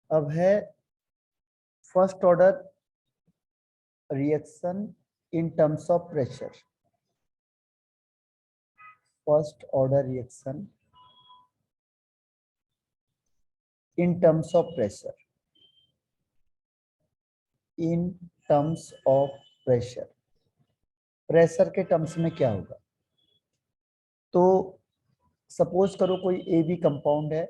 अब है first order reaction in terms of pressure. First order reaction in terms of pressure. In terms of pressure, pressure के terms में क्या होगा? तो सपोज करो कोई ए बी कंपाउंड है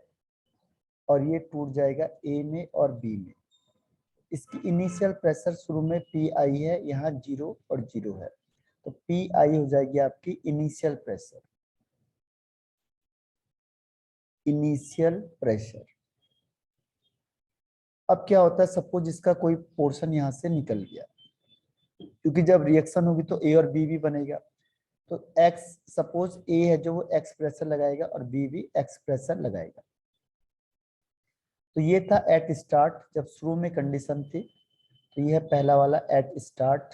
और ये टूट जाएगा ए में और बी में। इसकी इनिशियल प्रेशर शुरू में पी आई है, यहाँ 0 और 0 है, तो पी आई हो जाएगी आपकी इनिशियल प्रेशर। Initial pressure. अब क्या होता है, सपोज इसका कोई पोर्शन यहाँ से निकल गया, क्योंकि जब रिएक्शन होगी तो ए और बी भी बनेगा। तो एक्स, सपोज ए है जो वो एक्स प्रेशर लगाएगा और बी भी एक्स प्रेशर लगाएगा। तो ये था एट स्टार्ट, जब शुरू में कंडीशन थी। तो ये है पहला वाला एट स्टार्ट।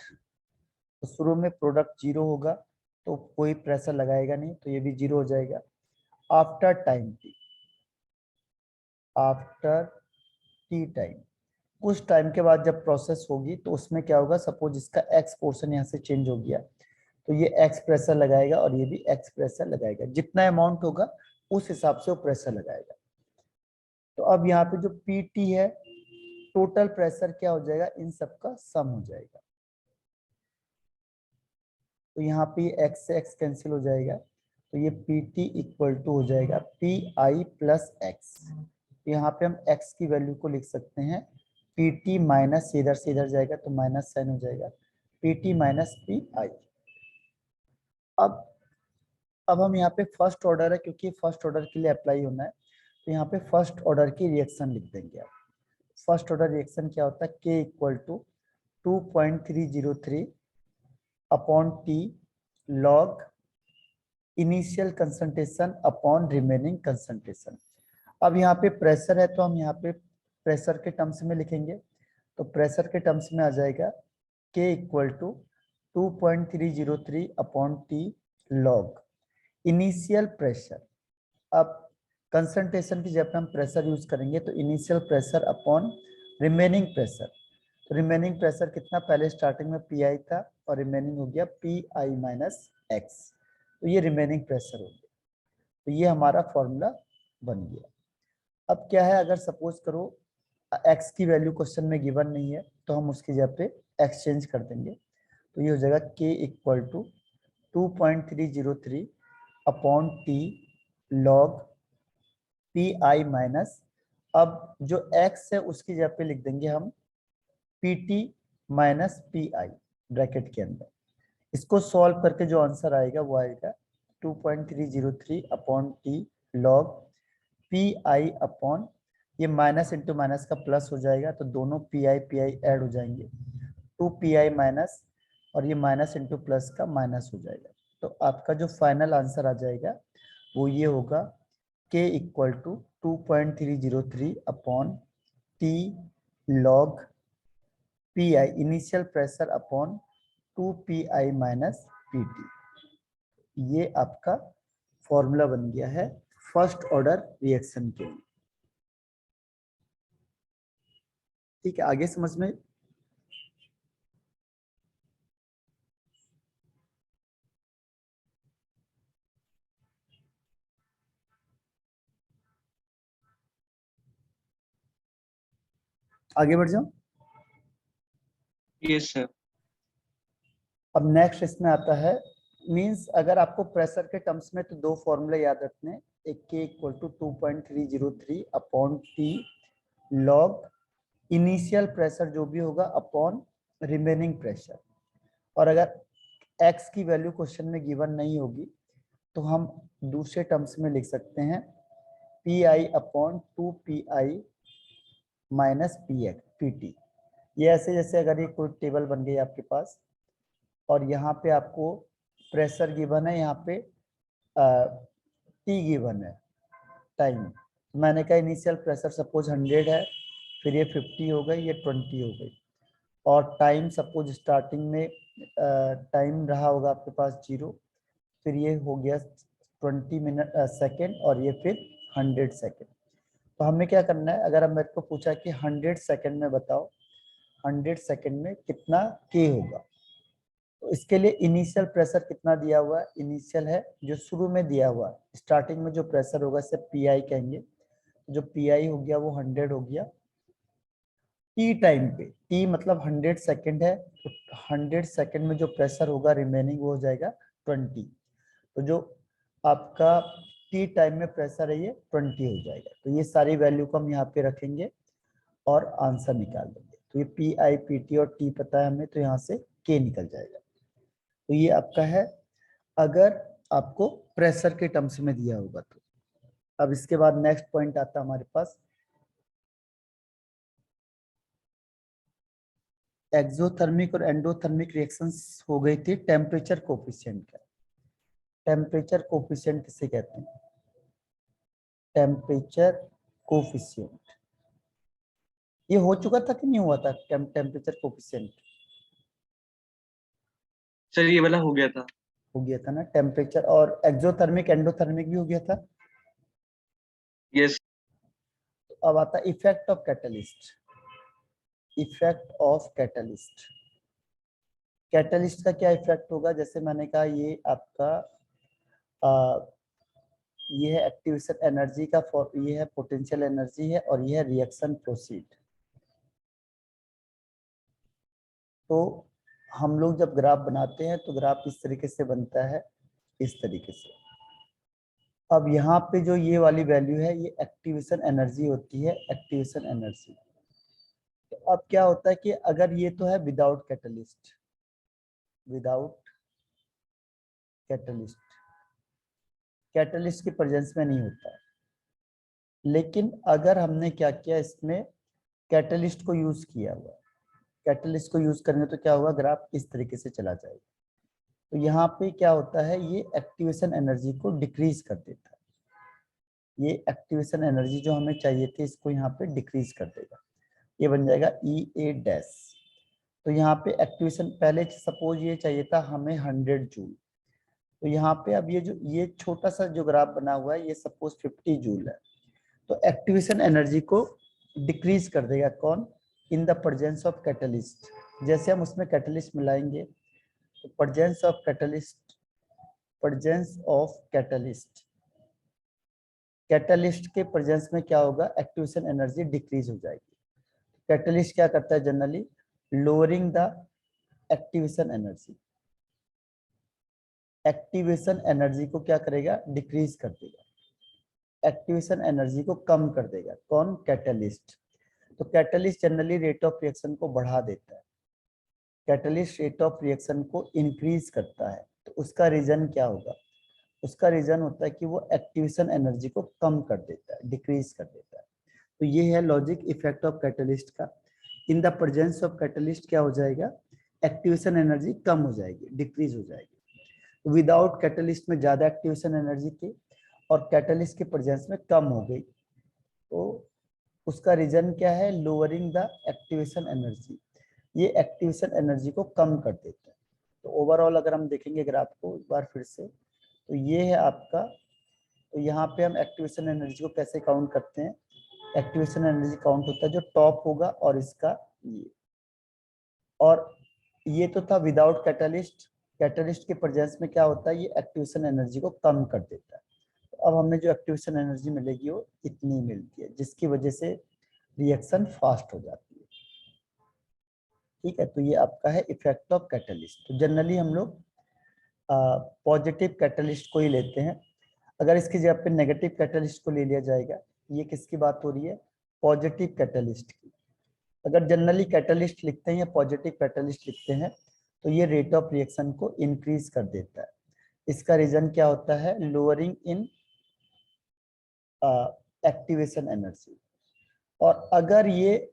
तो शुरू में प्रोडक्ट 0 होगा तो कोई प्रेशर लगाएगा नहीं, तो ये भी 0 हो जाएगा। After time T, after T time, कुछ टाइम के बाद जब प्रोसेस होगी तो उसमें क्या होगा, सपोज इसका एक्स पोर्शन यहाँ से चेंज हो गया तो ये एक्स प्रेशर लगाएगा और ये भी एक्स प्रेशर लगाएगा। जितना अमाउंट होगा उस हिसाब से वो प्रेशर लगाएगा। तो अब यहाँ पे जो पीटी है, टोटल प्रेशर क्या हो जाएगा, इन सबका सम हो जाएगा। तो यहाँ पे एक्स से एक्स कैंसिल हो जाएगा, तो ये पीटी इक्वल टू हो जाएगा पी आई प्लस एक्स। यहाँ पे हम एक्स की वैल्यू को लिख सकते हैं पीटी माइनस, इधर से इधर जाएगा तो माइनस साइन हो जाएगा, पीटी माइनस पी आई। अब हम यहाँ पे फर्स्ट ऑर्डर है, क्योंकि फर्स्ट ऑर्डर के लिए अप्लाई होना है, तो यहाँ पे फर्स्ट ऑर्डर की रिएक्शन लिख देंगे आप। फर्स्ट ऑर्डर रिएक्शन क्या होता है, के equal to 2.303 upon T log initial concentration upon remaining concentration. अब यहाँ पे प्रेशर है तो हम यहाँ पे प्रेशर के टर्म्स में लिखेंगे। तो प्रेशर के टर्म्स में आ जाएगा के equal to 2.303 upon T log initial pressure. अब कंसंट्रेशन की जगह पे हम प्रेशर यूज करेंगे, तो initial pressure upon remaining pressure. तो रिमेनिंग प्रेशर कितना, पहले स्टार्टिंग में पी आई था और रिमेनिंग हो गया पी आई माइनस एक्स, तो ये रिमेनिंग प्रेशर हो गया। तो ये हमारा फॉर्मूला बन गया। अब क्या है, अगर सपोज करो एक्स की वैल्यू क्वेश्चन में गिवन नहीं है तो हम उसकी जगह पे एक्सचेंज कर देंगे। तो ये हो जाएगा के equal to 2.303 upon T log P I minus, अब जो x है उसकी जगह पे लिख देंगे हम P T minus P I bracket के अंदर। इसको सॉल्व करके जो आंसर आएगा वो आएगा 2.303 अपॉन टी लॉग पी आई अपॉन, ये माइनस इंटू माइनस का प्लस हो जाएगा तो दोनों पी आई ऐड हो जाएंगे, 2 पी आई माइनस, और ये माइनस इंटू प्लस का माइनस हो जाएगा। तो आपका जो फाइनल आंसर आ जाएगा वो ये होगा के equal to 2.303 upon T log P I initial pressure upon 2 P I minus P T. ये आपका फॉर्मूला बन गया है फर्स्ट ऑर्डर रिएक्शन के लिए। ठीक है, आगे समझ में? आगे बढ़ जाओ। Yes sir. अब नेक्स्ट इसमें आता है, मींस अगर आपको प्रेशर के टर्म्स में तो दो फॉर्मूले याद रखने हैं, एक के equal to 2.303 upon T log initial pressure जो भी होगा अपॉन रिमेनिंग प्रेशर। और अगर x की वैल्यू क्वेश्चन में गिवन नहीं होगी तो हम दूसरे टर्म्स में लिख सकते हैं P I upon 2 P I minus P x P T. ये ऐसे जैसे अगर ये कोई टेबल बन गई आपके पास और यहाँ पे आपको प्रेशर गिवन है, यहाँ पे टी गिवन है, टाइम। मैंने कहा इनिशियल प्रेशर सपोज 100 है, फिर ये 50 हो गई, ये 20 हो गई, और टाइम सपोज स्टार्टिंग में टाइम रहा होगा आपके पास 0, फिर ये हो गया 20 मिनट सेकेंड, और ये फिर 100 सेकेंड। तो हमें क्या करना है, अगर अब मेरे को पूछा कि 100 सेकंड में बताओ 100 सेकंड में कितना के होगा, तो इसके लिए इनिशियल प्रेशर कितना दिया हुआ है, इनिशियल है जो शुरू में दिया हुआ है, स्टार्टिंग में जो प्रेशर होगा इसे पी कहेंगे। जो पी हो गया वो 100 हो गया। टी टाइम पे, टी मतलब 100 सेकंड है, तो 100 सेकंड में जो प्रेशर होगा रिमेनिंग वो हो जाएगा 20। तो जो आपका टी टाइम में प्रेशर है ये 20 हो जाएगा। तो ये सारी वैल्यू को हम यहाँ पे रखेंगे और आंसर निकाल देंगे। तो ये पी आई पी टी और टी पता है हमें, तो यहाँ से के निकल जाएगा। तो ये आपका है अगर आपको प्रेशर के टर्म्स में दिया होगा तो। अब इसके बाद नेक्स्ट पॉइंट आता है हमारे पास एक्सोथर्मिक और एंडोथर्मिक रिएक्शंस हो गई थी टेम्परेचर कोफिशिएंट का। टेम्परेचर कोफिशिएंट किसे कहते हैं, टेम्परेचर कोफिशिएंट। ये हो चुका था कि नहीं हुआ था टेम्परेचर कोफिशिएंट? सर ये वाला हो गया था। हो गया था ना टेम्परेचर, और एक्सोथर्मिक एंडोथर्मिक भी हो गया था। यस। तो अब आता है effect of catalyst. Effect of catalyst, catalyst का क्या इफेक्ट होगा, जैसे मैंने कहा ये आपका ये है एक्टिवेशन एनर्जी का, ये है पोटेंशियल एनर्जी है, और ये है रिएक्शन प्रोसीड। तो हम लोग जब ग्राफ बनाते हैं तो ग्राफ इस तरीके से बनता है, इस तरीके से। अब यहाँ पे जो ये वाली वैल्यू है ये एक्टिवेशन एनर्जी होती है, एक्टिवेशन एनर्जी। तो अब क्या होता है कि अगर ये तो है without catalyst, without catalyst, catalyst की प्रेजेंस में नहीं होता है। लेकिन अगर हमने क्या किया, इसमें कैटलिस्ट को यूज किया हुआ, कैटलिस्ट को यूज करेंगे तो क्या होगा, ग्राफ इस तरीके से चला जाएगा। तो यहाँ पे क्या होता है, ये एक्टिवेशन एनर्जी को डिक्रीज कर देता है। ये एक्टिवेशन एनर्जी जो हमें चाहिए थी इसको यहाँ पे डिक्रीज कर देगा। ये बन जाएगा ई ए डैश। तो यहाँ पे एक्टिवेशन, पहले सपोज ये चाहिए था हमें 100 जूल, तो यहाँ पे अब ये छोटा सा जो ग्राफ बना हुआ है ये सपोज 50 जूल है। तो एक्टिवेशन एनर्जी को डिक्रीज कर देगा कौन, in the presence of catalyst. जैसे हम उसमें कैटलिस्ट मिलाएंगे तो presence of catalyst, presence of catalyst, catalyst के प्रेजेंस में क्या होगा, एक्टिवेशन एनर्जी डिक्रीज हो जाएगी। कैटलिस्ट क्या करता है generally, lowering the activation energy, activation energy को क्या करेगा, डिक्रीज कर देगा, एक्टिवेशन एनर्जी को कम कर देगा कौन, कैटलिस्ट। तो catalyst generally rate of reaction को बढ़ा देता है, कैटलिस्ट रेट ऑफ रिएक्शन को इंक्रीज करता है। तो उसका रीजन क्या होगा, उसका रीजन होता है कि वो एक्टिवेशन एनर्जी को कम कर देता है, डिक्रीज कर देता है। तो ये है लॉजिक इफेक्ट ऑफ कैटलिस्ट का। In the presence of catalyst क्या हो जाएगा, एक्टिवेशन एनर्जी कम हो जाएगी, डिक्रीज हो जाएगी। विदाउट कैटलिस्ट में ज्यादा एक्टिवेशन एनर्जी थी और कैटलिस्ट के प्रेजेंस में कम हो गई। तो उसका रीजन क्या है, लोअरिंग द एक्टिवेशन एनर्जी, ये एक्टिवेशन एनर्जी को कम कर देता है। तो ओवरऑल अगर हम देखेंगे ग्राफ को एक बार फिर से, तो ये है आपका, तो यहाँ पे हम एक्टिवेशन एनर्जी को कैसे काउंट करते हैं, एक्टिवेशन एनर्जी काउंट होता है जो टॉप होगा और इसका ये, और ये तो था विदाउट कैटलिस्ट, कैटलिस्ट के प्रेजेंस में क्या होता है, ये एक्टिवेशन एनर्जी को कम कर देता है। तो अब हमें जो एक्टिवेशन एनर्जी मिलेगी वो इतनी मिलती है, जिसकी वजह से रिएक्शन फास्ट हो जाती है। ठीक है, तो ये आपका है इफेक्ट ऑफ कैटलिस्ट। तो जनरली हम लोग पॉजिटिव कैटलिस्ट को ही लेते हैं। अगर इसकी जगह पे नेगेटिव कैटलिस्ट को ले लिया जाएगा, ये किसकी बात हो रही है, पॉजिटिव कैटलिस्ट की। अगर जनरली कैटलिस्ट लिखते हैं या पॉजिटिव कैटलिस्ट लिखते हैं तो ये रेट ऑफ रिएक्शन को इंक्रीज कर देता है। इसका रीजन क्या होता है, लोअरिंग इन एक्टिवेशन एनर्जी। और अगर ये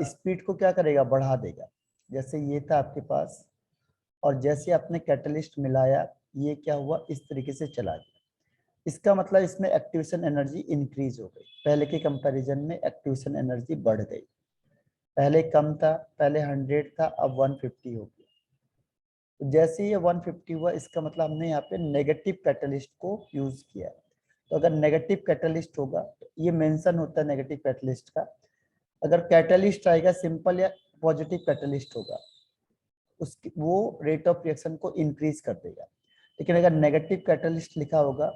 स्पीड को क्या करेगा, बढ़ा देगा। जैसे ये था आपके पास और जैसे आपने कैटलिस्ट मिलाया ये क्या हुआ, इस तरीके से चला गया। इसका मतलब इसमें एक्टिवेशन एनर्जी इंक्रीज हो गई, पहले के कंपैरिजन में एक्टिवेशन एनर्जी बढ़ गई। पहले कम था, पहले 100 था, अब 150 हो गया। तो जैसे ये 150 हुआ इसका मतलब हमने यहाँ पे नेगेटिव कैटलिस्ट को यूज किया। तो अगर नेगेटिव कैटलिस्ट होगा तो ये मेंशन होता है नेगेटिव कैटलिस्ट का। अगर कैटलिस्ट आएगा सिंपल या पॉजिटिव कैटलिस्ट होगा उसकी वो रेट ऑफ रिएक्शन को इंक्रीज कर देगा। लेकिन अगर नेगेटिव कैटलिस्ट लिखा होगा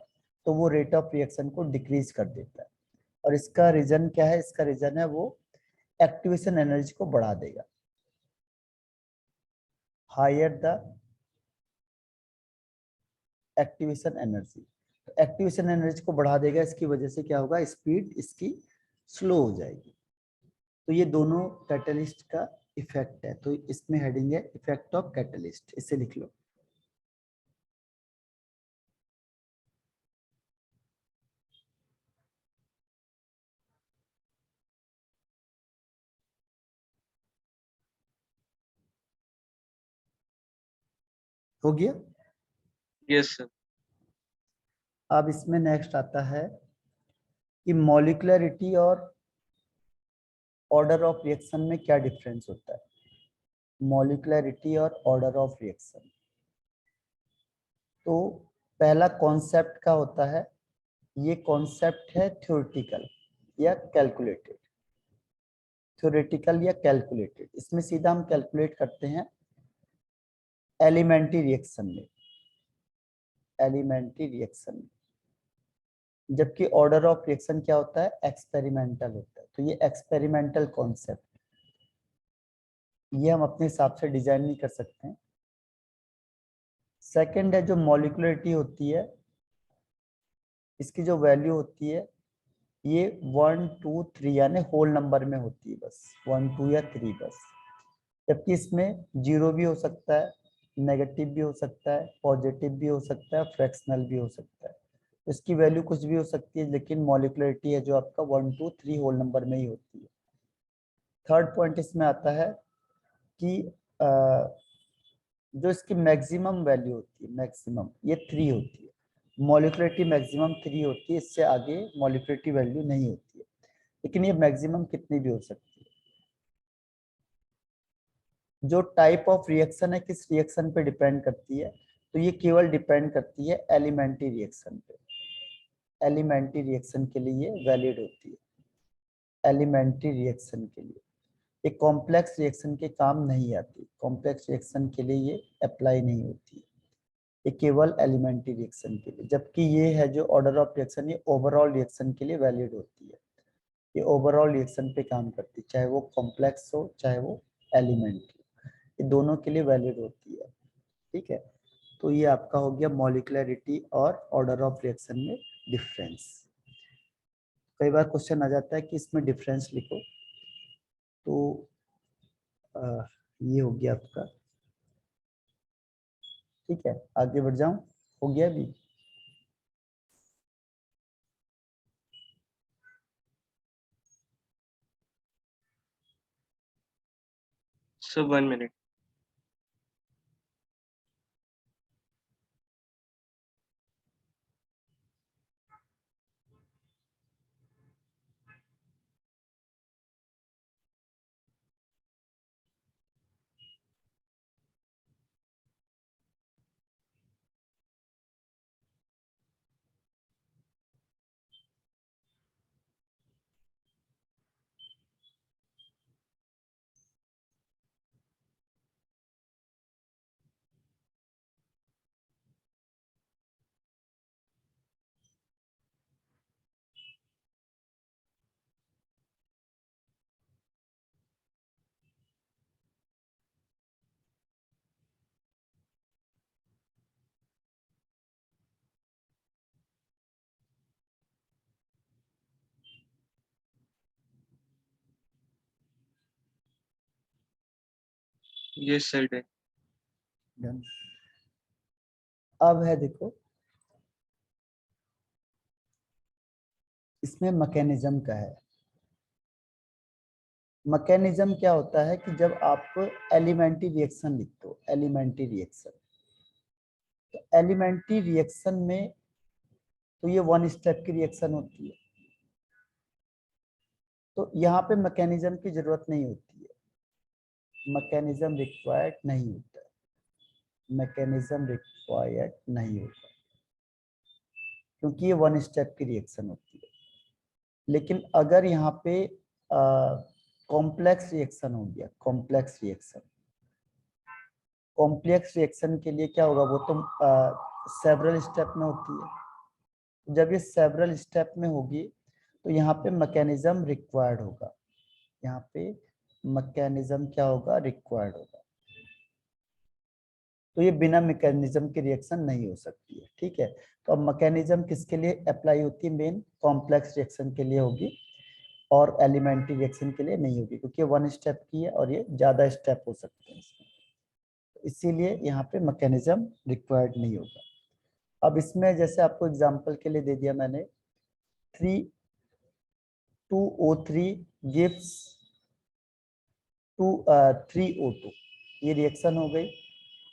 तो वो रेट ऑफ रिएक्शन को डिक्रीज कर देता है। और इसका रीजन क्या है? इसका रीजन है वो एक्टिवेशन एनर्जी को बढ़ा देगा। Higher the activation energy, activation energy को बढ़ा देगा, इसकी वजह से क्या होगा? स्पीड इसकी स्लो हो जाएगी। तो ये दोनों कैटलिस्ट का इफेक्ट है। तो इसमें हेडिंग है इफेक्ट ऑफ कैटलिस्ट, इसे लिख लो। हो गया? Yes sir. अब इसमें नेक्स्ट आता है कि मॉलिक्युलरिटी और ऑर्डर ऑफ रिएक्शन में क्या डिफरेंस होता है। मॉलिक्युलरिटी और ऑर्डर ऑफ रिएक्शन, तो पहला कॉन्सेप्ट का होता है, ये कॉन्सेप्ट है थ्योरेटिकल या कैलकुलेटेड। थ्योरेटिकल या कैलकुलेटेड, इसमें सीधा हम कैलकुलेट करते हैं एलिमेंट्री रिएक्शन में, एलिमेंट्री रिएक्शन में। जबकि ऑर्डर ऑफ रिएक्शन क्या होता है? एक्सपेरिमेंटल होता है। तो ये एक्सपेरिमेंटल कॉन्सेप्ट, ये हम अपने हिसाब से डिजाइन नहीं कर सकते हैं। सेकंड है जो मॉलिक्युलरिटी होती है, इसकी जो वैल्यू होती है ये 1 2 3 यानी होल नंबर में होती है, बस 1 2 या 3 बस। जबकि इसमें जीरो भी हो सकता है, नेगेटिव भी हो सकता है, पॉजिटिव भी हो सकता है, फ्रैक्शनल भी हो सकता है। इसकी वैल्यू कुछ भी हो सकती है, लेकिन मॉलिक्युलरिटी है जो आपका 1 2 3 होल नंबर में ही होती है। थर्ड पॉइंट इसमें आता है कि जो इसकी मैक्सिमम वैल्यू होती है, मैक्सिमम ये 3 होती है। मॉलिक्युलरिटी मैक्सिमम 3 होती है, इससे आगे मॉलिक्युलरिटी वैल्यू नहीं होती है। लेकिन ये मैक्सिमम कितनी भी हो सकती है। जो टाइप ऑफ रिएक्शन है किस रिएक्शन पे डिपेंड करती है, तो ये केवल डिपेंड करती है एलिमेंट्री रिएक्शन पे। एलिमेंट्री रिएक्शन के लिए ये वैलिड होती है, एलिमेंट्री रिएक्शन के लिए। ये कॉम्प्लेक्स रिएक्शन के काम नहीं आती, कॉम्प्लेक्स रिएक्शन के लिए ये अप्लाई नहीं होती है, ये केवल एलिमेंट्री रिएक्शन के लिए। जबकि ये है जो ऑर्डर ऑफ रिएक्शन, ये ओवरऑल रिएक्शन के लिए वैलिड होती है। ये ओवरऑल रिएक्शन पे काम करती है, चाहे वो कॉम्प्लेक्स हो चाहे वो एलिमेंट्री, ये दोनों के लिए वैलिड होती है। ठीक है, तो ये आपका हो गया मॉलिक्युलरिटी और ऑर्डर ऑफ रिएक्शन में डिफरेंस। कई बार क्वेश्चन आ जाता है कि इसमें डिफरेंस लिखो, तो ये हो गया आपका। ठीक है, आगे बढ़ जाऊं? हो गया भी? Sir 1 minute. Yes sir done. Done. अब है देखो, इसमें मैकेनिज्म का है। मैकेनिज्म क्या होता है कि जब आप एलिमेंट्री रिएक्शन लिखते हो, एलिमेंट्री रिएक्शन, तो एलिमेंट्री रिएक्शन में तो ये वन स्टेप की रिएक्शन होती है, तो यहाँ पे मैकेनिज्म की जरूरत नहीं होती है, मैकेनिज्म रिक्वायर्ड नहीं होता है, मैकेनिज्म रिक्वायर्ड नहीं होता। क्योंकि ये वन स्टेप की रिएक्शन होती है। लेकिन अगर यहाँ पे कॉम्प्लेक्स रिएक्शन हो गया, कॉम्प्लेक्स रिएक्शन के लिए क्या होगा, वो तो सेवरल स्टेप में होती है। जब ये सेवरल स्टेप में होगी तो यहाँ पे मैकेनिज्म रिक्वायर्ड होगा, यहाँ पे मैकेनिज्म क्या होगा, रिक्वायर्ड होगा। तो ये बिना मैकेनिज्म की रिएक्शन नहीं हो सकती है, ठीक है। तो अब मैकेनिज्म किसके लिए अप्लाई होती है, मेन कॉम्प्लेक्स रिएक्शन के लिए होगी और एलिमेंट्री रिएक्शन के लिए नहीं होगी, क्योंकि वन स्टेप की है और ये ज्यादा स्टेप हो सकते हैं इसमें, इसीलिए यहाँ पे मैकेनिज्म रिक्वायर्ड नहीं होगा। अब इसमें जैसे आपको एग्जांपल के लिए दे दिया मैंने, 2O3 गिव्स 3O2, ये रिएक्शन हो गई।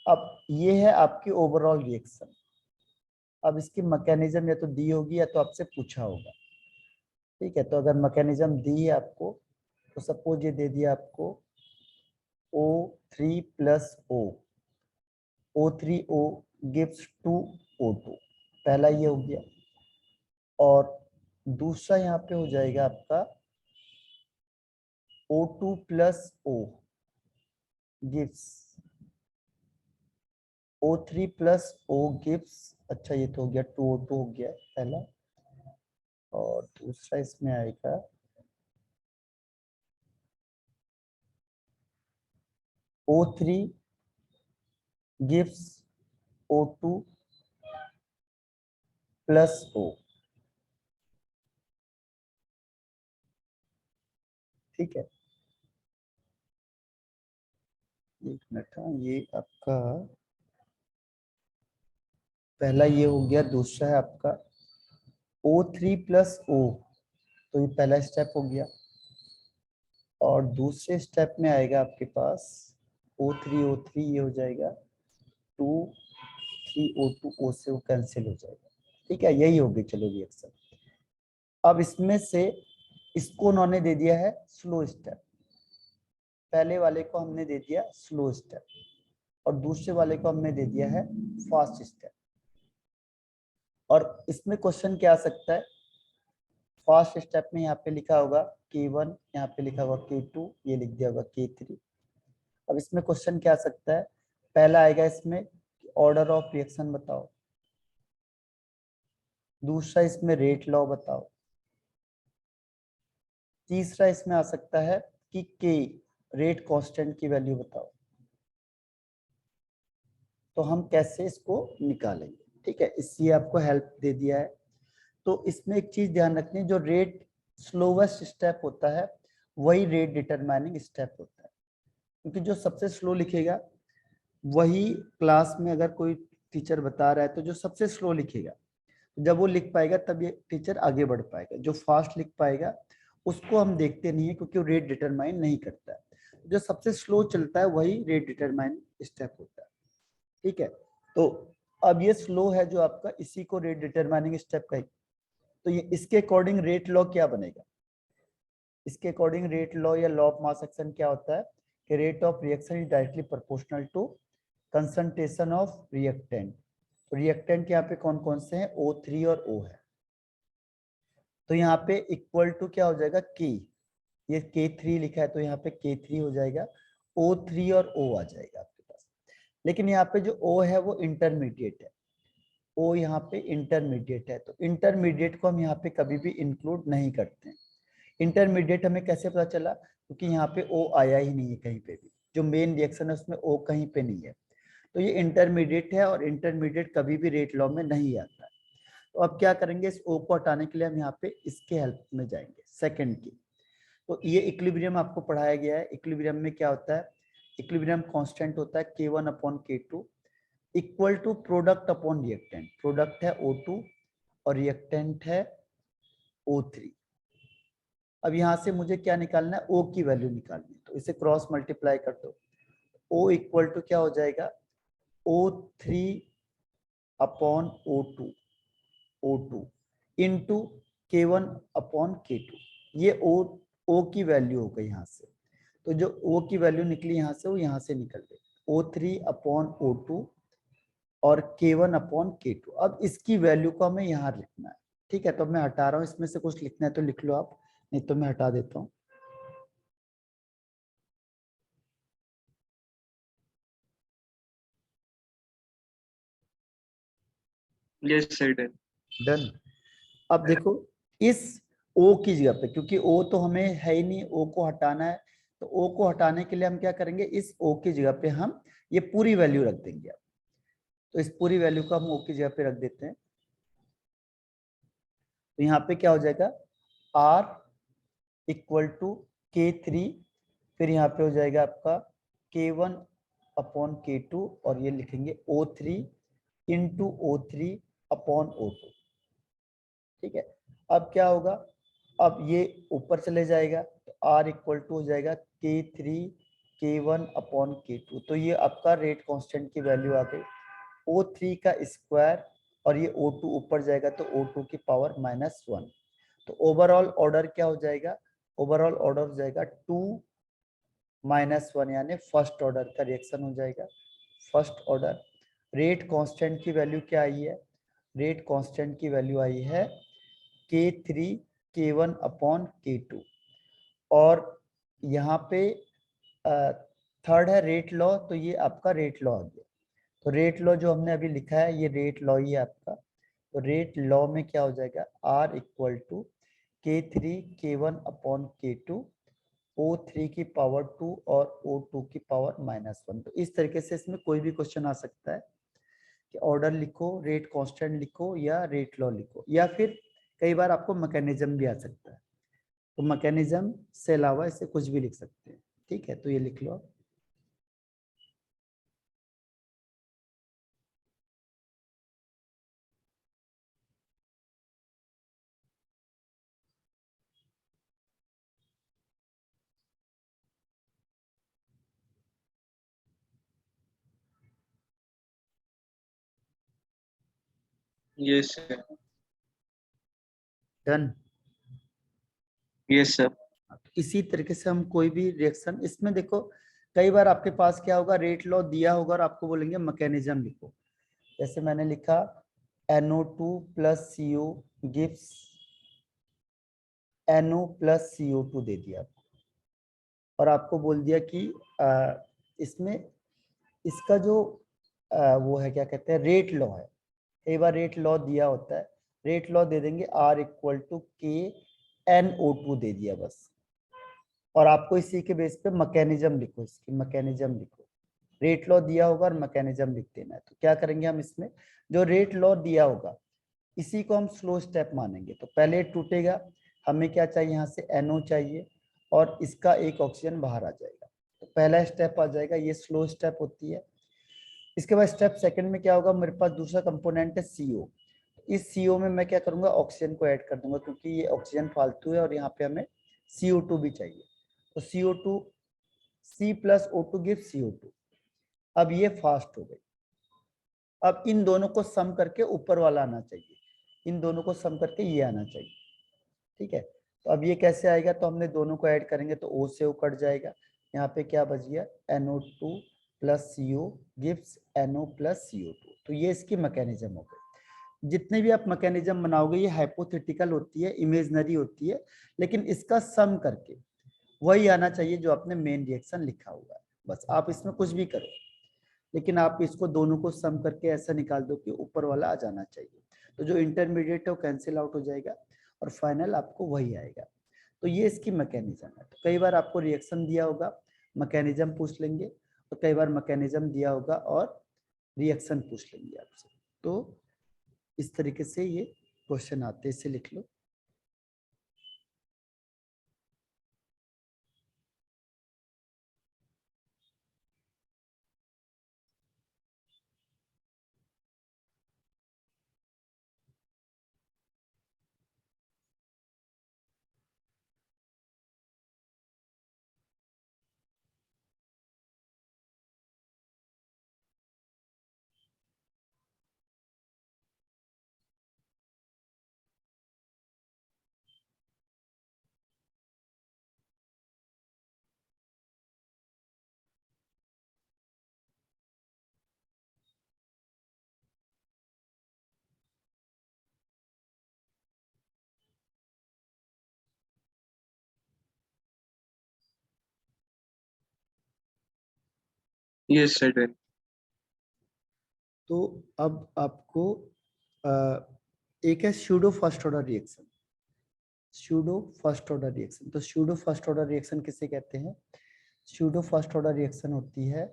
अब ये है आपकी ओवरऑल रिएक्शन। अब इसकी मैकेनिज्म या तो दी होगी या तो आपसे पूछा होगा, ठीक है। तो अगर मैकेनिज्म दी है आपको, तो सपोज ये दे दिया आपको O3 plus O, O3O gives 2O2, पहला ये हो गया। और दूसरा यहाँ पे हो जाएगा आपका O2 plus O gives O3 plus O gives, अच्छा ये तो हो गया 2O2 हो गया पहला। और दूसरा इसमें आएगा O3 gives O2 plus O, ठीक है। एक मिनट, हाँ ये आपका पहला ये हो गया, दूसरा है आपका O3 प्लस O, तो ये पहला स्टेप हो गया। और दूसरे स्टेप में आएगा आपके पास O3 ये हो जाएगा 2 3O2, O से वो कैंसिल हो जाएगा, ठीक है। यही होगी, चलो रिएक्शन। अब इसमें से इसको उन्होंने दे दिया है स्लो स्टेप, पहले वाले को हमने दे दिया स्लो स्टेप और दूसरे वाले को हमने दे दिया है फास्ट स्टेप। और इसमें क्वेश्चन क्या आ सकता है, फास्ट स्टेप में यहाँ पे लिखा होगा K1, यहाँ पे लिखा होगा K2, ये लिख दिया होगा K3। अब इसमें क्वेश्चन क्या आ सकता है, पहला आएगा इसमें ऑर्डर ऑफ रिएक्शन बताओ, दूसरा इसमें रेट लॉ बताओ, तीसरा इसमें आ सकता है कि K रेट कांस्टेंट की वैल्यू बताओ। तो हम कैसे इसको निकालेंगे, ठीक है, इसलिए आपको हेल्प दे दिया है। तो इसमें एक चीज ध्यान रखनी है, जो रेट स्लोवेस्ट स्टेप होता है वही रेट डिटरमाइनिंग स्टेप होता है, क्योंकि जो सबसे स्लो लिखेगा वही क्लास में, अगर कोई टीचर बता रहा है तो जो सबसे स्लो लिखेगा, जब वो लिख पाएगा तब ये टीचर आगे बढ़ पाएगा। जो फास्ट लिख पाएगा उसको हम देखते नहीं है, क्योंकि वो रेट डिटरमाइन नहीं करता है। जो सबसे स्लो चलता है वही रेट डिटरमाइन स्टेप होता है, ठीक है। तो अब ये स्लो है जो आपका, इसी को रेट डिटरमाइनिंग स्टेप कहेंगे। तो ये इसके अकॉर्डिंग रेट लॉ क्या बनेगा, इसके अकॉर्डिंग रेट लॉ या लॉ ऑफ मास एक्शन क्या होता है कि rate of reaction is directly proportional to concentration of reactant. तो रिएक्टेंट यहाँ पे कौन कौन से हैं, O3 और O है। तो यहाँ पे इक्वल टू क्या हो जाएगा, K, ये K3 लिखा है तो यहाँ पे K3 हो जाएगा, O3 और O आ जाएगा आपके पास। लेकिन यहाँ पे जो O है वो इंटरमीडिएट है, O यहाँ पे इंटरमीडिएट है, तो इंटरमीडिएट को हम यहाँ पे कभी भी इंक्लूड नहीं करते हैं। इंटरमीडिएट हमें कैसे पता चला, क्योंकि यहाँ पे O आया ही नहीं है कहीं पे भी, जो मेन रिएक्शन है उसमें O कहीं पे नहीं है, तो ये इंटरमीडिएट है और इंटरमीडिएट कभी भी रेट लॉ में नहीं आता है। तो अब क्या करेंगे, इस O को हटाने के लिए हम यहाँ पे इसके हेल्प में जाएंगे, सेकंड की। तो ये इक्विलिब्रियम आपको पढ़ाया गया है। इक्विलिब्रियम में क्या होता है, इक्विलिब्रियम कांस्टेंट होता है K1 upon K2 equal to product upon reactant. Product है O2 और रिएक्टेंट है O3। अब यहाँ से मुझे क्या निकालना है, O की वैल्यू निकालनी है, तो इसे क्रॉस मल्टीप्लाई कर दो। O इक्वल टू क्या हो जाएगा, O3 upon O2 into K1 upon K2। ये O की वैल्यू हो गई यहाँ से, तो जो O की वैल्यू निकली यहाँ से वो यहाँ से निकल गई, O3 अपॉन O2 और K1 अपॉन K2। अब इसकी वैल्यू को हमें यहाँ लिखना है। ठीक है, तो मैं हटा रहा हूँ, इसमें से कुछ लिखना है तो लिख लो आप, नहीं तो मैं हटा देता हूँ। Yes, sir. Done. डन। अब देखो इस O की जगह पे, क्योंकि O तो हमें है ही नहीं, O को हटाना है, तो O को हटाने के लिए हम क्या करेंगे, इस O की जगह पे हम ये पूरी वैल्यू रख देंगे। तो इस पूरी वैल्यू को हम O की जगह पे रख देते हैं। तो यहाँ पे क्या हो जाएगा, R इक्वल टू K3, फिर यहाँ पे हो जाएगा आपका K1 अपॉन K2, और ये लिखेंगे O3 into O3 upon O2। ठीक है, अब क्या होगा, अब ये ऊपर चले जाएगा, तो R इक्वल टू हो जाएगा K3 K1 अपॉन K2। तो ये आपका रेट कांस्टेंट की वैल्यू आ गई, O3 का स्क्वायर, और ये O2 ऊपर जाएगा तो O2 की पावर -1। तो ओवरऑल ऑर्डर क्या हो जाएगा, ओवरऑल ऑर्डर हो जाएगा 2 -1, यानी फर्स्ट ऑर्डर का रिएक्शन हो जाएगा। फर्स्ट ऑर्डर रेट कांस्टेंट की वैल्यू क्या आई है, रेट कांस्टेंट की वैल्यू आई है K3 K1 अपॉन K2। और यहाँ पे थर्ड है रेट लॉ, तो ये आपका रेट लॉ आ गया। तो रेट लॉ जो हमने अभी लिखा है ये रेट लॉ ही है आपका। तो रेट लॉ में क्या हो जाएगा, R equal to K3 K1 upon K2, O3 की पावर 2 और O2 की पावर -1। तो इस तरीके से इसमें कोई भी क्वेश्चन आ सकता है कि ऑर्डर लिखो, रेट कांस्टेंट लिखो, या रेट लॉ लिखो, या फिर कई बार आपको मैकेनिज्म भी आ सकता है। तो मैकेनिज्म से अलावा इसे कुछ भी लिख सकते हैं। ठीक है, तो ये लिख लो। Yes, sir. Done. Yes, sir. इसी तरीके से हम कोई भी रिएक्शन, इसमें देखो कई बार आपके पास क्या होगा, रेट लॉ दिया होगा और आपको बोलेंगे मैकेनिज्म लिखो। जैसे मैंने लिखा NO2 plus CO gives NO plus CO2 दे दिया आपको, और आपको बोल दिया कि इसमें इसका जो वो है, क्या कहते हैं, रेट लॉ है। कई बार रेट लॉ दिया होता है, रेट लॉ दे देंगे R इक्वल टू KNO2 दे दिया बस, और आपको इसी के बेस पे मैकेनिज्म लिखो, इसकी मैकेनिज्म लिखो। रेट लॉ दिया होगा और मैकेनिज्म लिख देना है। तो क्या करेंगे हम, इसमें जो रेट लॉ दिया होगा इसी को हम स्लो स्टेप मानेंगे। तो पहले टूटेगा, हमें क्या चाहिए, यहाँ से NO चाहिए, और इसका एक ऑक्सीजन बाहर आ जाएगा। तो पहला स्टेप आ जाएगा, ये स्लो स्टेप होती है। इसके बाद स्टेप सेकंड में क्या होगा, मेरे पास दूसरा कंपोनेंट है CO। इस CO में मैं क्या करूंगा, ऑक्सीजन को ऐड कर दूंगा, क्योंकि ये ऑक्सीजन फालतू है और यहाँ पे हमें CO2 भी चाहिए। तो CO2 C plus O2 give CO2। अब ये फास्ट हो गई। अब इन दोनों को सम करके ऊपर वाला आना चाहिए, इन दोनों को सम करके ये आना चाहिए। ठीक है, तो अब ये कैसे आएगा, तो हमने दोनों को ऐड करेंगे तो O से O कट जाएगा। यहाँ पे क्या बच गया, NO2 plus CO gives NO plus CO2। तो ये इसकी मैकेनिज्म हो गई। जितने भी आप मैकेनिज्म बनाओगे ये हाइपोथेटिकल होती है, इमेजनरी होती है, लेकिन इसका सम करके वही आना चाहिए जो आपने मेन रिएक्शन लिखा हुआ है। बस आप इसमें कुछ भी करो, लेकिन आप इसको दोनों को सम करके ऐसा निकाल दो कि ऊपर वाला आ जाना चाहिए। तो जो इंटरमीडिएट है वो कैंसिल आउट हो जाएगा और फाइनल आपको वही आएगा। तो ये इसकी मैकेनिज्म है। तो कई बार आपको रिएक्शन दिया होगा, मैकेनिज्म पूछ लेंगे, तो कई बार मैकेनिज्म दिया होगा और रिएक्शन पूछ लेंगे आपसे। तो इस तरीके से ये क्वेश्चन आते हैं, इसे लिख लो। Yes, certain. तो अब आपको एक है pseudo first order reaction. Pseudo first order reaction, तो स्यूडो फर्स्ट ऑर्डर रिएक्शन किसे कहते हैं? स्यूडो फर्स्ट ऑर्डर रिएक्शन होती है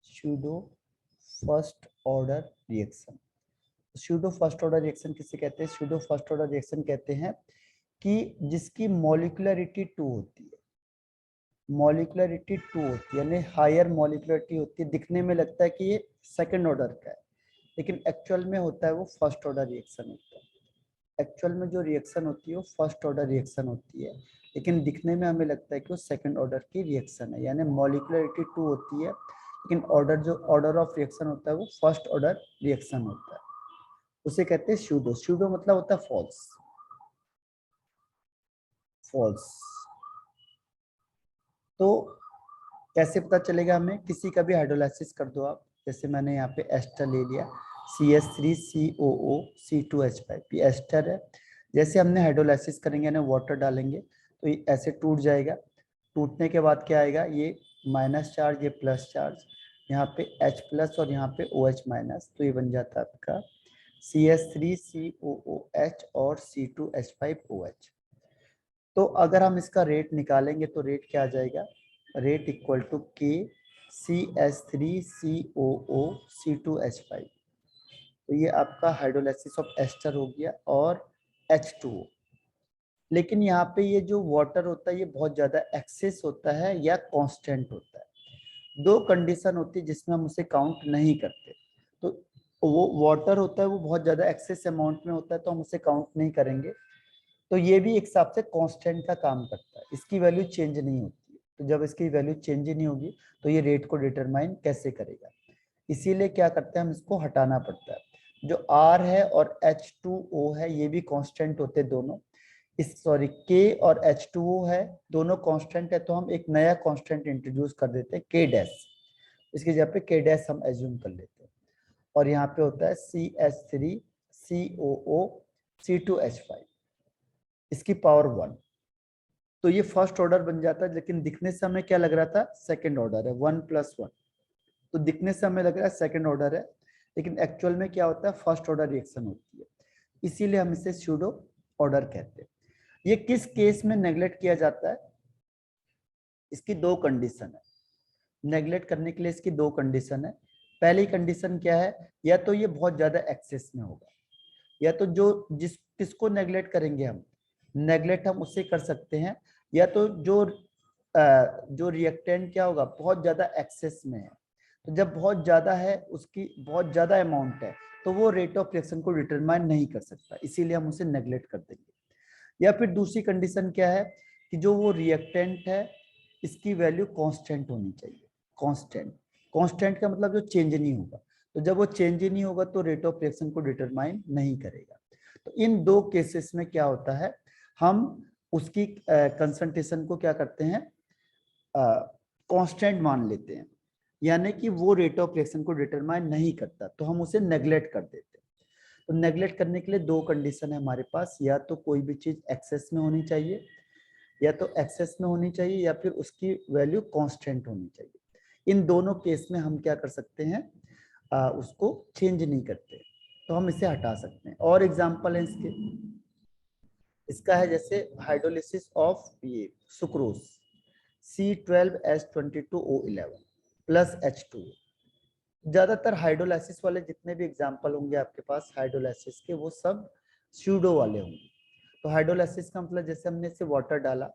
pseudo first order reaction. Pseudo first order reaction किसे कहते हैं? स्यूडो फर्स्ट ऑर्डर रिएक्शन कहते हैं कि जिसकी मॉलिक्युलरिटी 2 होती है, मॉलिक्युलरिटी 2 होती है, यानी हायर मॉलिक्युलरिटी होती है। दिखने में लगता है कि ये सेकंड ऑर्डर का है, लेकिन एक्चुअल में होता है वो फर्स्ट ऑर्डर रिएक्शन होता है। एक्चुअल में जो रिएक्शन होती है वो फर्स्ट ऑर्डर रिएक्शन होती है, लेकिन दिखने में हमें लगता है कि वो सेकंड ऑर्डर की रिएक्शन है। यानी मॉलिक्युलरिटी 2 होती है, लेकिन ऑर्डर ऑफ रिएक्शन होता है वो फर्स्ट ऑर्डर रिएक्शन होता है, उसे कहते हैं स्यूडो। स्यूडो मतलब होता है फॉल्स, फॉल्स। तो कैसे पता चलेगा हमें? किसी का भी हाइड्रोलाइसिस कर दो आप, जैसे मैंने यहाँ पे एस्टर ले लिया, CH3COO C2H5, ये एस्टर है। जैसे हमने हाइड्रोलाइसिस करेंगे ना, वाटर डालेंगे तो ये ऐसे टूट जाएगा। टूटने के बाद क्या आएगा? ये माइनस चार्ज, ये प्लस चार्ज, यहाँ पे H प्लस और यहाँ पे OH माइनस, तो ये बन जाता है आपका CH3COOH और C2H5OH। तो अगर हम इसका रेट निकालेंगे तो रेट क्या आ जाएगा? Rate equal to K CH3COO C2H5। तो ये आपका हाइड्रोलाइसिस ऑफ एस्टर हो गया और H2O। लेकिन यहाँ पे ये जो वाटर होता है ये बहुत ज्यादा एक्सेस होता है या कांस्टेंट होता है। दो कंडीशन होती है जिसमें हम उसे काउंट नहीं करते। तो वो वाटर होता है वो बहुत ज्यादा एक्सेस अमाउंट में होता है, तो हम उसे काउंट नहीं करेंगे। तो ये भी एक हिसाब से कांस्टेंट का काम करता है, इसकी वैल्यू चेंज नहीं होती है। तो जब इसकी वैल्यू चेंज ही नहीं होगी तो ये रेट को डिटरमाइन कैसे करेगा? इसीलिए क्या करते हैं, हम इसको हटाना पड़ता है। जो R है और H2O है ये भी कांस्टेंट होते हैं दोनों। इस सॉरी K और H2O है, दोनों कांस्टेंट है, तो हम एक नया कांस्टेंट इंट्रोड्यूस कर देते हैं K डैश। इसकी जगह पे K डैश हम एज्यूम कर लेते हैं। और यहाँ पे होता है CH3COO C2H5, इसकी पावर 1। तो ये फर्स्ट ऑर्डर बन जाता है, लेकिन दिखने से हमें क्या लग रहा था? सेकंड ऑर्डर है, 1 + 1। तो दिखने से हमें लग रहा है सेकंड ऑर्डर है, लेकिन एक्चुअल में क्या होता है? फर्स्ट ऑर्डर रिएक्शन होती है। इसीलिए हम इसे स्यूडो ऑर्डर कहते हैं। ये किस केस में नेग्लेक्ट किया जाता है? इसकी दो कंडीशन है। नेग्लेक्ट करने के लिए इसकी दो कंडीशन है। पहली कंडीशन क्या है? या तो ये बहुत ज्यादा एक्सेस में होगा, या तो किसको नेग्लेक्ट करेंगे हम? नेग्लेक्ट हम उससे कर सकते हैं, या तो जो रिएक्टेंट क्या होगा? बहुत ज्यादा एक्सेस में है। तो जब बहुत ज्यादा है, उसकी बहुत ज्यादा अमाउंट है, तो वो रेट ऑफ रिएक्शन को डिटरमाइन नहीं कर सकता, इसीलिए हम उसे नेग्लेक्ट कर देंगे। या फिर दूसरी कंडीशन क्या है कि जो वो रिएक्टेंट है इसकी वैल्यू कांस्टेंट होनी चाहिए। कांस्टेंट, कांस्टेंट का मतलब जो चेंज नहीं होगा। तो जब वो चेंज ही नहीं होगा तो रेट ऑफ रिएक्शन को डिटरमाइन नहीं करेगा। तो इन दो केसेस में क्या होता है, हम उसकी कंसंट्रेशन को क्या करते हैं? कांस्टेंट मान लेते हैं, यानी कि वो रेट ऑफ रिएक्शन को डिटरमाइन नहीं करता, तो हम उसे नेग्लेक्ट कर देते हैं। तो नेग्लेक्ट करने के लिए दो कंडीशन है हमारे पास, या तो कोई भी चीज एक्सेस में होनी चाहिए, या तो एक्सेस में होनी चाहिए, या फिर उसकी वैल्यू कांस्टेंट होनी चाहिए। इन दोनों केस में हम क्या कर सकते हैं? उसको चेंज नहीं करते, तो हम इसे हटा सकते हैं। और एग्जांपल है इसके, इसका है जैसे हाइड्रोलिसिस ऑफ ये सुक्रोज C12H22O11 प्लस H2। ज्यादातर हाइड्रोलाइसिस वाले जितने भी एग्जांपल होंगे आपके पास हाइड्रोलाइसिस के, वो सब स्यूडो वाले होंगे। तो हाइड्रोलाइसिस का मतलब जैसे हमने इसे वाटर डाला,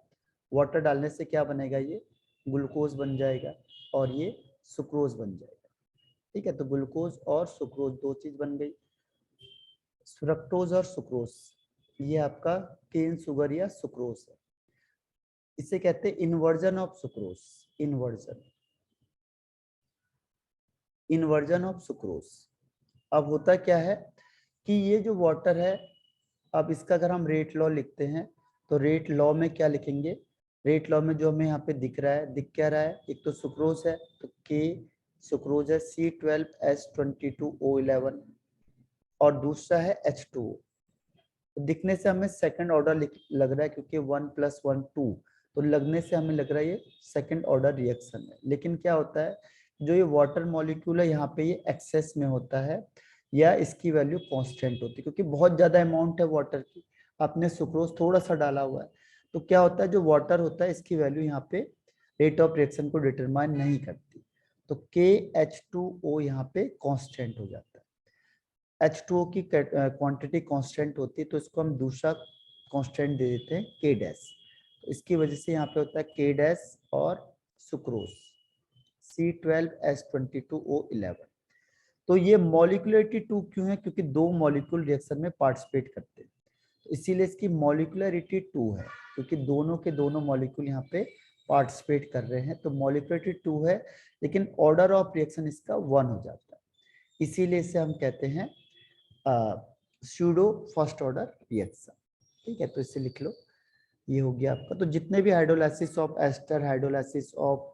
वाटर डालने से क्या बनेगा? ये ग्लूकोज बन जाएगा और ये सुक्रोज बन जाएगा। ठीक है, तो ग्लूकोज और सुक्रोज दो चीज बन गई। फ्रक्टोज और सुक्रोज, ये आपका केन शुगर या सुक्रोज है। इसे कहते हैं inversion of sucrose. Inversion, inversion of sucrose. अब होता क्या है कि ये जो वाटर है, अब इसका अगर हम रेट लॉ लिखते हैं तो रेट लॉ में क्या लिखेंगे? रेट लॉ में जो हमें यहाँ पे दिख रहा है, दिख क्या रहा है? एक तो सुक्रोज है तो K सुक्रोज है C12H22O11, और दूसरा है H2O। तो दिखने से हमें सेकंड ऑर्डर लग रहा है, क्योंकि 1 + 1 2, तो लगने से हमें लग रहा है ये सेकंड ऑर्डर रिएक्शन है। लेकिन क्या होता है, जो ये वाटर मॉलिक्यूल है यहाँ पे ये एक्सेस में होता है या इसकी वैल्यू कांस्टेंट होती है, क्योंकि बहुत ज्यादा अमाउंट है वाटर की, आपने सुक्रोज थोड़ा सा डाला हुआ है, तो क्या होता है जो वाटर होता है इसकी वैल्यू यहाँ पे रेट ऑफ रिएक्शन को डिटरमाइन नहीं करती, तो KH2O यहाँ पे कांस्टेंट हो जाता है। H2O की क्वांटिटी कांस्टेंट होती है, तो इसको हम दूसरा कांस्टेंट दे देते हैं K डैश। तो इसकी वजह से यहाँ पे होता है K डैश और सुक्रोज C12H22O11। तो ये मॉलिक्युलरिटी 2 क्यों है, क्योंकि दो मॉलिक्यूल रिएक्शन में पार्टिसिपेट करते हैं, तो इसीलिए इसकी मॉलिक्युलरिटी 2 है, क्योंकि दोनों के दोनों मॉलिक्यूल यहाँ पे पार्टिसिपेट कर रहे हैं, तो मॉलिक्युलरिटी 2 है, लेकिन ऑर्डर ऑफ रिएक्शन इसका 1 हो जाता है, इसीलिए इसे हम कहते हैं स्यूडो फर्स्ट ऑर्डर रिएक्शन। ठीक है, तो इसे लिख लो, ये हो गया आपका। तो जितने भी hydrolysis of ester, hydrolysis of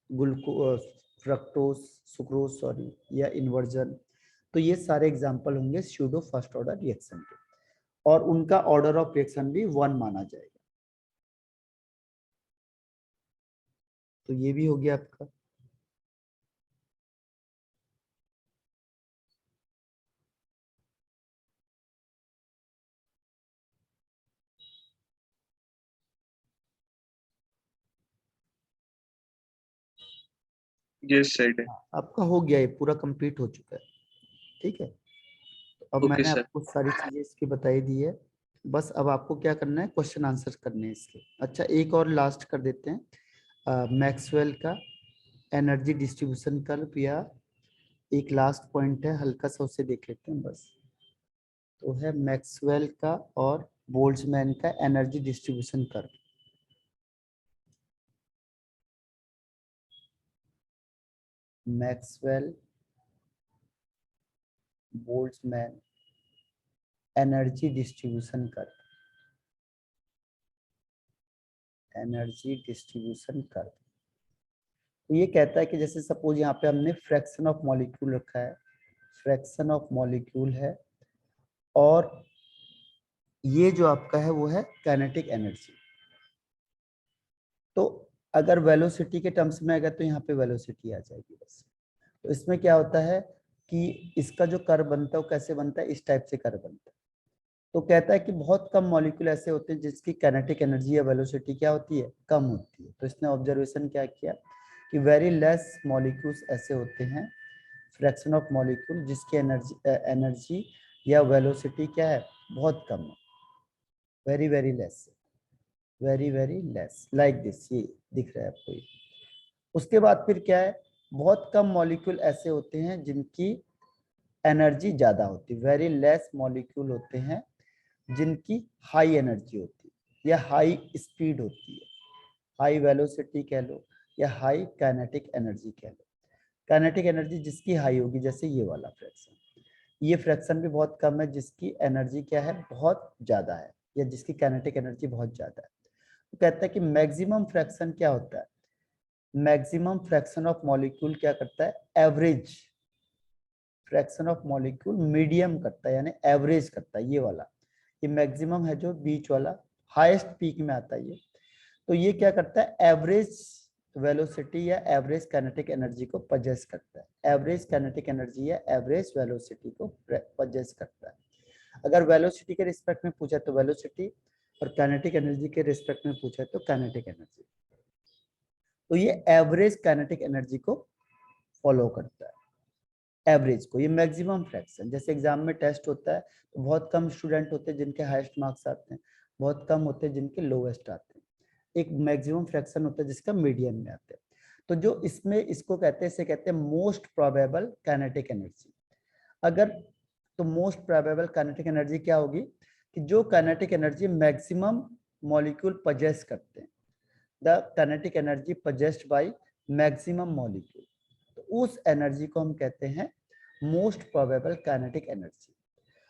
glucose fructose sucrose sorry या इन्वर्जन, तो ये सारे एग्जांपल होंगे स्यूडो फर्स्ट ऑर्डर रिएक्शन के, और उनका ऑर्डर ऑफ रिएक्शन भी 1 माना जाएगा। तो ये भी हो गया आपका। Yes, sir. Done. आपका हो गया, ये पूरा कंप्लीट हो चुका है। ठीक है, तो अब Okay, मैंने sir. आपको सारी चीजें इसकी बताई दी है, बस अब आपको क्या करना है, क्वेश्चन आंसर करने हैं इसके। अच्छा, एक और लास्ट कर देते हैं, मैक्सवेल का एनर्जी डिस्ट्रीब्यूशन कर्व, या एक लास्ट पॉइंट है हल्का सा, उसे देख लेते हैं बस। तो है मैक्सवेल का और बोल्ट्जमैन का energy distribution curve. Maxwell Boltzmann energy distribution curve, energy distribution curve. तो ये कहता है कि जैसे सपोज यहाँ पे हमने फ्रैक्शन ऑफ मॉलिक्यूल रखा है, फ्रैक्शन ऑफ मॉलिक्यूल है, और ये जो आपका है वो है काइनेटिक एनर्जी। तो अगर वेलोसिटी के टर्म्स में आएगा तो यहाँ पे वेलोसिटी आ जाएगी बस। तो इसमें क्या होता है कि इसका जो कर्व बनता है वो कैसे बनता है, इस टाइप से कर्व बनता है। तो कहता है कि बहुत कम मॉलिक्यूल ऐसे होते हैं जिसकी काइनेटिक एनर्जी या वेलोसिटी क्या होती है, कम होती है। तो इसने ऑब्जर्वेशन क्या किया कि वेरी लेस मॉलिक्यूल्स ऐसे होते हैं, फ्रैक्शन ऑफ मॉलिक्यूल जिसकी एनर्जी या वेलोसिटी क्या है, बहुत कम है, very very less, very very less, like this, ये दिख रहा है आपको ये। उसके बाद फिर क्या है, बहुत कम मॉलिक्यूल ऐसे होते हैं जिनकी एनर्जी ज्यादा होती है, वेरी लेस मॉलिक्यूल होते हैं जिनकी हाई एनर्जी होती है या हाई स्पीड होती है, हाई वेलोसिटी कह लो या हाई काइनेटिक एनर्जी कह लो। काइनेटिक एनर्जी जिसकी हाई होगी, जैसे ये वाला फ्रैक्शन, ये फ्रैक्शन भी बहुत कम है जिसकी एनर्जी क्या है, बहुत ज्यादा है, या जिसकी काइनेटिक एनर्जी बहुत ज्यादा है। तो कहता है कि मैक्सिमम फ्रैक्शन क्या होता है, मैक्सिमम फ्रैक्शन ऑफ मॉलिक्यूल क्या करता है, average fraction of molecule medium करता है, यानी एवरेज करता है, ये वाला, ये मैक्सिमम है जो बीच वाला, हाईएस्ट पीक में आता है ये। तो ये क्या करता है, एवरेज वेलोसिटी या एवरेज काइनेटिक एनर्जी को पजेस करता है, एवरेज काइनेटिक एनर्जी या एवरेज वेलोसिटी को पजेस करता है। अगर वेलोसिटी के रिस्पेक्ट में पूछा तो वेलोसिटी, और काइनेटिक एनर्जी के रिस्पेक्ट में पूछा तो काइनेटिक एनर्जी। तो ये एवरेज काइनेटिक एनर्जी को फॉलो करता है, एवरेज को। ये मैक्सिमम फ्रैक्शन, जैसे एग्जाम में टेस्ट होता है तो बहुत कम स्टूडेंट होते हैं जिनके हाईएस्ट मार्क्स आते हैं, बहुत कम होते हैं जिनके लोवेस्ट आते हैं, एक मैक्सिमम फ्रैक्शन होता है जिसका मीडियम में आते हैं। तो जो इसमें इसको कहते हैं, इसे कहते हैं मोस्ट प्रोबेबल काइनेटिक एनर्जी। अगर तो मोस्ट प्रोबेबल काइनेटिक एनर्जी क्या होगी, कि जो kinetic energy maximum molecule possess करते हैं, the kinetic energy possessed by maximum molecule, तो उस एनर्जी को हम कहते हैं मोस्ट प्रोबेबल काइनेटिक एनर्जी।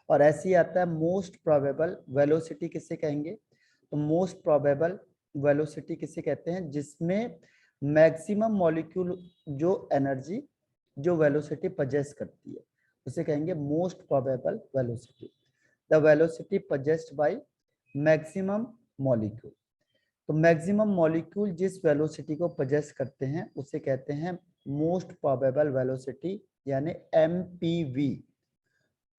और ऐसे ही आता है मोस्ट प्रोबेबल वेलोसिटी, किसे कहेंगे, तो मोस्ट प्रोबेबल वेलोसिटी किसे कहते हैं, जिसमें मैक्सिमम मॉलिक्यूल जो एनर्जी जो वेलोसिटी पजेस करती है उसे कहेंगे most probable velocity, the velocity possessed by maximum molecule. तो तो मैक्सिमम मॉलिक्यूल जिस वेलोसिटी को पोजेस करते हैं उसे कहते हैं मोस्ट प्रोबेबल वेलोसिटी, यानी एमपीवी।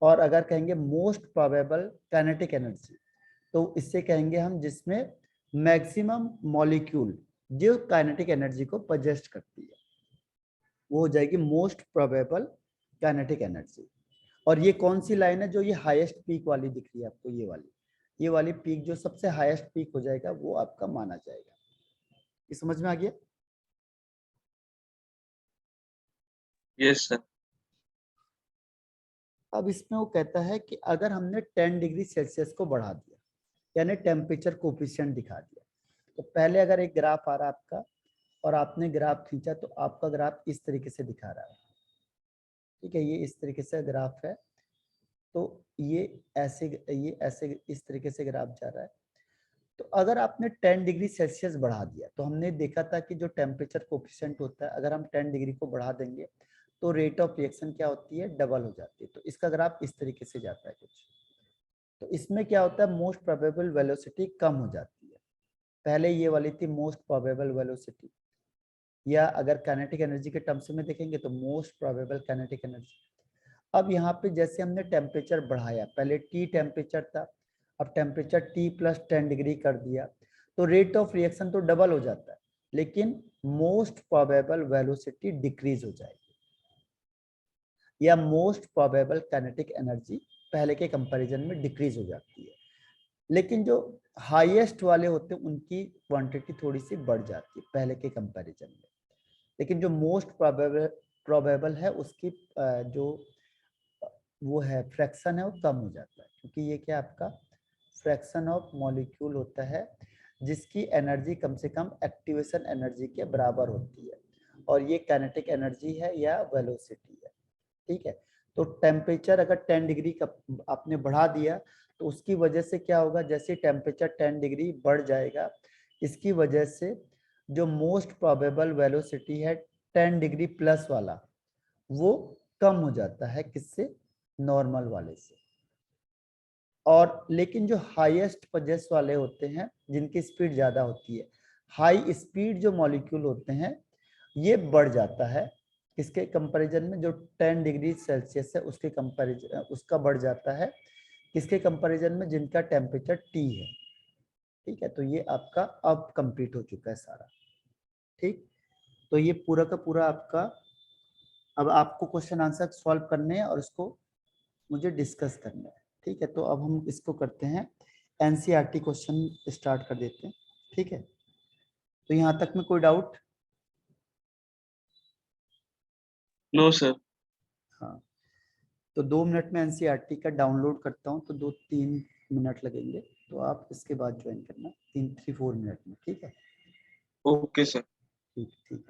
और अगर कहेंगे मोस्ट प्रोबेबल काइनेटिक एनर्जी, तो इससे कहेंगे हम जिसमें मैक्सिमम मॉलिक्यूल जो काइनेटिक एनर्जी को पोजेस करती है, वो हो जाएगी मोस्ट प्रोबेबल काइनेटिक एनर्जी। और ये कौन सी लाइन है जो ये हाईएस्ट पीक वाली दिख रही है आपको, ये वाली पीक जो सबसे हाईएस्ट पीक हो जाएगा वो आपका माना जाएगा। ये समझ में आ गया? Yes sir. अब इसमें वो कहता है कि अगर हमने 10 डिग्री सेल्सियस को बढ़ा दिया, यानी टेम्परेचर कोफिशिएंट दिखा दिया, तो पहले अगर एक ग्राफ आ रहा है आपका और आपने ग्राफ खींचा तो आपका ग्राफ इस तरीके से दिखा रहा है, ठीक है, ये इस तरीके से ग्राफ है। तो ये ऐसे इस तरीके से ग्राफ जा रहा है। तो अगर आपने 10 डिग्री सेल्सियस बढ़ा दिया, तो हमने देखा था कि जो टेम्परेचर कोफिशिएंट होता है, अगर हम 10 डिग्री को बढ़ा देंगे तो रेट ऑफ रिएक्शन क्या होती है, डबल हो जाती है। तो इसका ग्राफ इस तरीके से जाता है कुछ। तो इसमें क्या होता है, मोस्ट प्रोबेबल वेलोसिटी कम हो जाती है। पहले ये वाली थी मोस्ट प्रोबेबल वेलोसिटी, या अगर काइनेटिक एनर्जी के टर्म्स में देखेंगे तो मोस्ट प्रोबेबल काइनेटिक एनर्जी। अब यहाँ पे जैसे हमने टेम्परेचर बढ़ाया, पहले टी टेम्परेचर था, अब टेम्परेचर टी प्लस 10 डिग्री कर दिया, तो रेट ऑफ रिएक्शन तो डबल हो जाता है, लेकिन मोस्ट प्रोबेबल वेलोसिटी डिक्रीज हो जाएगी, या मोस्ट प्रोबेबल काइनेटिक एनर्जी पहले के कंपैरिजन में डिक्रीज हो जाती है। लेकिन जो हाईएस्ट वाले होते हैं उनकी क्वांटिटी थोड़ी सी बढ़ जाती है पहले के कंपैरिजन में, लेकिन जो मोस्ट प्रोबेबल है उसकी जो वो है फ्रैक्शन है वो कम हो जाता है, क्योंकि ये क्या आपका फ्रैक्शन ऑफ मॉलिक्यूल होता है जिसकी एनर्जी कम से कम एक्टिवेशन एनर्जी के बराबर होती है, और ये काइनेटिक एनर्जी है या वेलोसिटी है, ठीक है। तो टेम्परेचर अगर 10 डिग्री का आपने बढ़ा दिया तो उसकी वजह से क्या होगा, जैसे टेम्परेचर 10 डिग्री बढ़ जाएगा, इसकी वजह से जो मोस्ट प्रोबेबल वेलोसिटी है 10 डिग्री प्लस वाला, वो कम हो जाता है किससे, नॉर्मल वाले से। और लेकिन जो हाईएस्ट पोजेस वाले होते हैं जिनकी स्पीड ज्यादा होती है, हाई स्पीड जो मॉलिक्यूल होते हैं, ये बढ़ जाता है इसके कंपैरिजन में। जो 10 डिग्री सेल्सियस है उसके कंपैरिजन उसका बढ़ जाता है किसके कंपैरिजन में, जिनका टेम्परेचर टी है, ठीक है। तो ये आपका अब कंप्लीट हो चुका है सारा, ठीक। तो ये पूरा का पूरा आपका, अब आपको क्वेश्चन आंसर सॉल्व करने हैं और इसको मुझे डिस्कस करना है, ठीक है। तो अब हम इसको करते हैं, एनसीईआरटी क्वेश्चन स्टार्ट कर देते हैं, ठीक है। तो यहाँ तक में कोई डाउट? No sir. हाँ, तो 2 मिनट में एनसीईआरटी का डाउनलोड करता हूँ, तो 2-3 मिनट लगेंगे, तो आप इसके बाद ज्वाइन करना 3-4 मिनट में, ठीक है। Okay sir. ठीक ठीक।